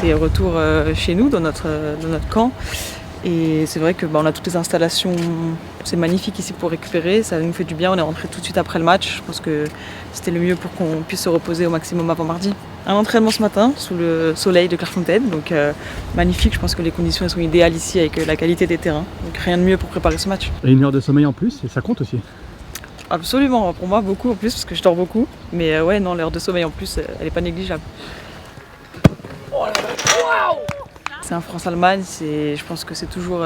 était retour chez nous, dans notre camp. Et c'est vrai que on a toutes les installations, c'est magnifique ici pour récupérer, ça nous fait du bien. On est rentré tout de suite après le match, je pense que c'était le mieux pour qu'on puisse se reposer au maximum avant mardi. Un entraînement ce matin sous le soleil de Clairefontaine, donc magnifique, je pense que les conditions elles sont idéales ici avec la qualité des terrains, donc rien de mieux pour préparer ce match. Et une heure de sommeil en plus, et ça compte aussi? Absolument, pour moi beaucoup en plus parce que je dors beaucoup, mais ouais non, l'heure de sommeil en plus elle n'est pas négligeable. C'est un France-Allemagne, je pense que c'est toujours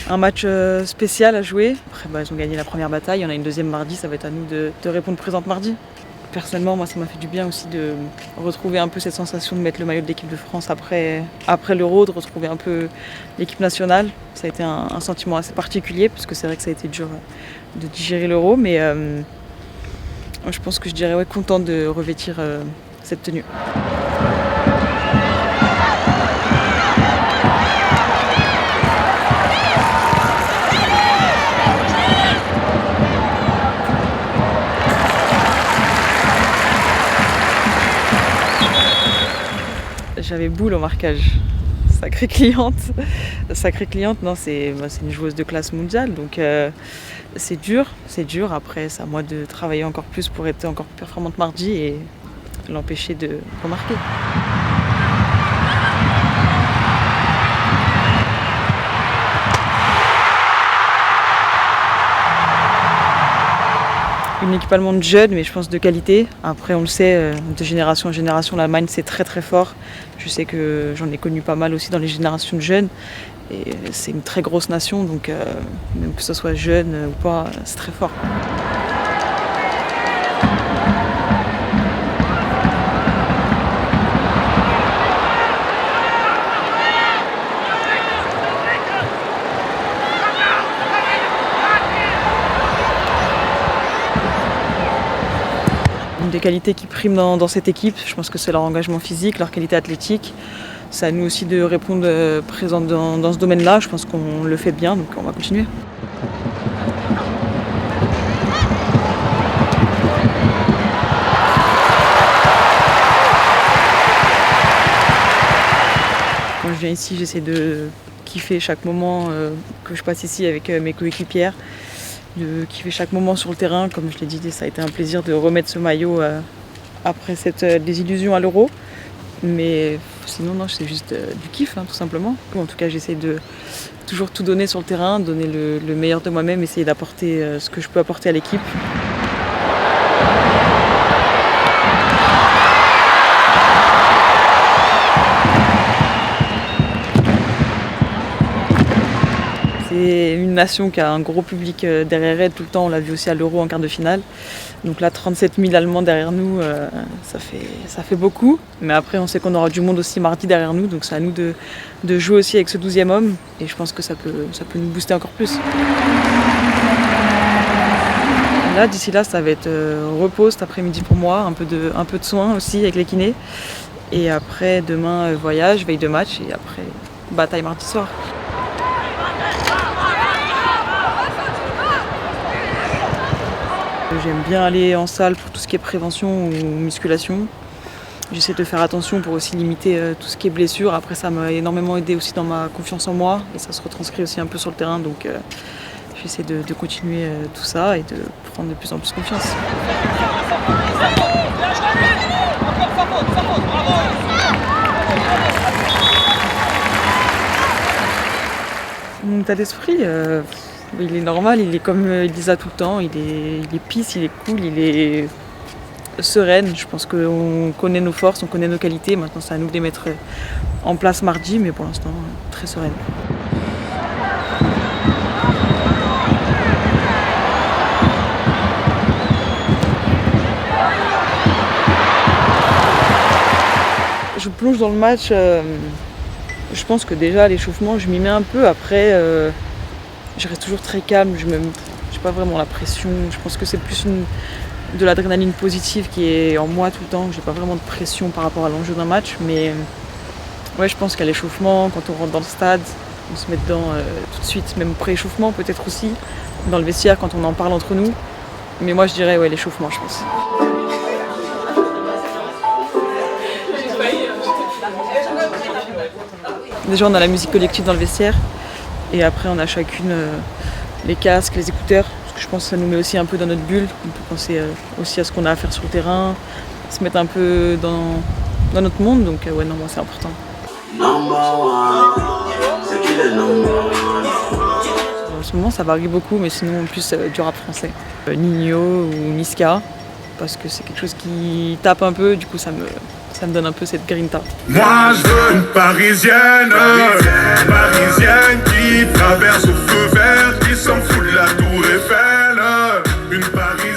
un match spécial à jouer. Après ils ont gagné la première bataille, il y en a une deuxième mardi, ça va être à nous de répondre présente mardi. Personnellement, moi ça m'a fait du bien aussi de retrouver un peu cette sensation de mettre le maillot de l'équipe de France après l'Euro, de retrouver un peu l'équipe nationale. Ça a été un sentiment assez particulier, parce que c'est vrai que ça a été dur de digérer l'Euro, mais je pense que je dirais contente de revêtir cette tenue. J'avais Boule au marquage. Sacrée cliente, non, c'est une joueuse de classe mondiale, donc c'est dur. Après, c'est à moi de travailler encore plus pour être encore plus performante mardi et l'empêcher de remarquer. Une équipe allemande jeune, mais je pense de qualité. Après, on le sait, de génération en génération, l'Allemagne c'est très très fort. Je sais que j'en ai connu pas mal aussi dans les générations de jeunes. Et c'est une très grosse nation, donc même que ce soit jeune ou pas, c'est très fort. Une des qualités qui priment dans cette équipe, je pense que c'est leur engagement physique, leur qualité athlétique. C'est à nous aussi de répondre présent dans ce domaine-là. Je pense qu'on le fait bien, donc on va continuer. Quand je viens ici, j'essaie de kiffer chaque moment que je passe ici avec mes coéquipières, de kiffer chaque moment sur le terrain. Comme je l'ai dit, ça a été un plaisir de remettre ce maillot après cette désillusion à l'Euro. Mais sinon, non, c'est juste du kiff, tout simplement. En tout cas, j'essaie de toujours tout donner sur le terrain, donner le meilleur de moi-même, essayer d'apporter ce que je peux apporter à l'équipe. C'est une nation qui a un gros public derrière elle tout le temps, on l'a vu aussi à l'Euro en quart de finale. Donc là, 37 000 Allemands derrière nous, ça fait beaucoup. Mais après, on sait qu'on aura du monde aussi mardi derrière nous, donc c'est à nous de jouer aussi avec ce 12e homme. Et je pense que ça peut nous booster encore plus. Là, d'ici là, ça va être repos cet après-midi pour moi, un peu de soins aussi avec les kinés. Et après, demain, voyage, veille de match, et après, bataille mardi soir. J'aime bien aller en salle pour tout ce qui est prévention ou musculation. J'essaie de faire attention pour aussi limiter tout ce qui est blessure. Après, ça m'a énormément aidé aussi dans ma confiance en moi et ça se retranscrit aussi un peu sur le terrain. Donc j'essaie de continuer tout ça et de prendre de plus en plus confiance. Mon état d'esprit, il est normal, il est comme il disait tout le temps, il est peace, il est cool, il est sereine. Je pense qu'on connaît nos forces, on connaît nos qualités. Maintenant, c'est à nous de les mettre en place mardi, mais pour l'instant, très sereine. Je plonge dans le match, je pense que déjà l'échauffement, je m'y mets un peu. Après, je reste toujours très calme, je n'ai pas vraiment la pression. Je pense que c'est plus de l'adrénaline positive qui est en moi tout le temps. J'ai pas vraiment de pression par rapport à l'enjeu d'un match, mais ouais, je pense qu'à l'échauffement, quand on rentre dans le stade, on se met dedans tout de suite, même pré-échauffement peut-être aussi, dans le vestiaire quand on en parle entre nous. Mais moi je dirais ouais, l'échauffement, je pense. Déjà, on a la musique collective dans le vestiaire. Et après, on a chacune les casques, les écouteurs. Parce que je pense que ça nous met aussi un peu dans notre bulle. On peut penser aussi à ce qu'on a à faire sur le terrain, se mettre un peu dans notre monde. Donc ouais, non, moi, c'est important. En ce moment, ça varie beaucoup, mais sinon, en plus du rap français. Ninho ou Niska, parce que c'est quelque chose qui tape un peu, du coup, ça me donne un peu cette grinta. Moi, je veux une parisienne qui traverse au feu vert, qui s'en fout de la tour Eiffel. Une parisienne.